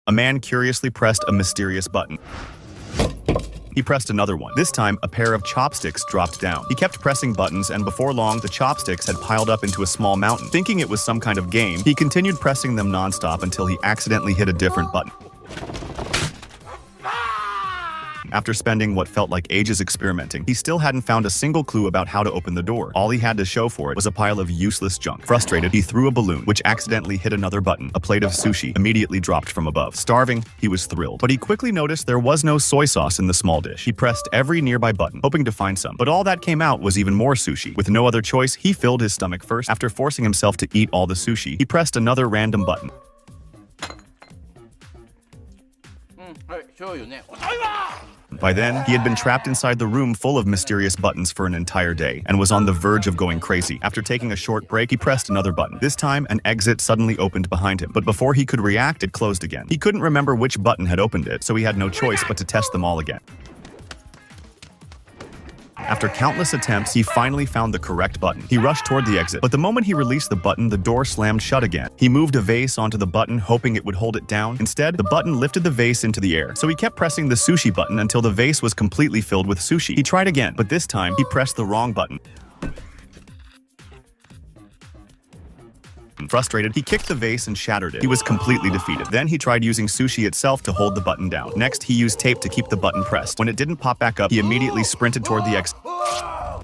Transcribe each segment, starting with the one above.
A man curiously pressed a mysterious button. He pressed another one. This time, a pair of chopsticks dropped down. He kept pressing buttons, and before long, the chopsticks had piled up into a small mountain. Thinking it was some kind of game, he continued pressing them non-stop until he accidentally hit a different button. After spending what felt like ages experimenting, he still hadn't found a single clue about how to open the door. All he had to show for it was a pile of useless junk. Frustrated, he threw a balloon, which accidentally hit another button. A plate of sushi immediately dropped from above. Starving, he was thrilled. But he quickly noticed there was no soy sauce in the small dish. He pressed every nearby button, hoping to find some. But all that came out was even more sushi. With no other choice, he filled his stomach first. After forcing himself to eat all the sushi, he pressed another random button. By then, he had been trapped inside the room full of mysterious buttons for an entire day and was on the verge of going crazy. After taking a short break, he pressed another button. This time, an exit suddenly opened behind him, but before he could react, it closed again. He couldn't remember which button had opened it, so he had no choice but to test them all again. After countless attempts, he finally found the correct button. He rushed toward the exit, but the moment he released the button, the door slammed shut again. He moved a vase onto the button, hoping it would hold it down. Instead, the button lifted the vase into the air, so he kept pressing the sushi button until the vase was completely filled with sushi. He tried again, but this time, he pressed the wrong button. Frustrated, he kicked the vase and shattered it. He was completely defeated. Then he tried using sushi itself to hold the button down. Next, he used tape to keep the button pressed. When it didn't pop back up, he immediately sprinted toward the exit.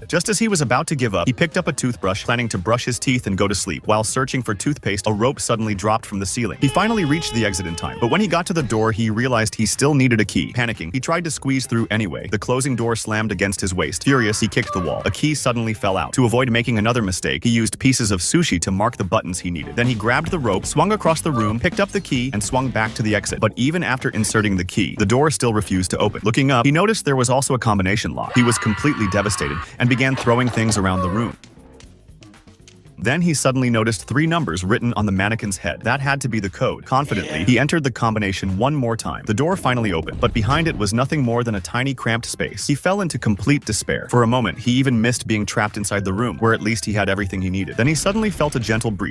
Just as he was about to give up, he picked up a toothbrush, planning to brush his teeth and go to sleep. While searching for toothpaste, a rope suddenly dropped from the ceiling. He finally reached the exit in time, but when he got to the door, he realized he still needed a key. Panicking, he tried to squeeze through anyway. The closing door slammed against his waist. Furious, he kicked the wall. A key suddenly fell out. To avoid making another mistake, he used pieces of sushi to mark the buttons he needed. Then he grabbed the rope, swung across the room, picked up the key, and swung back to the exit. But even after inserting the key, the door still refused to open. Looking up, he noticed there was also a combination lock. He was completely devastated and began throwing things around the room. Then he suddenly noticed 3 numbers written on the mannequin's head. That had to be the code. Confidently, he entered the combination one more time. The door finally opened, but behind it was nothing more than a tiny cramped space. He fell into complete despair. For a moment, he even missed being trapped inside the room, where at least he had everything he needed. Then he suddenly felt a gentle breeze.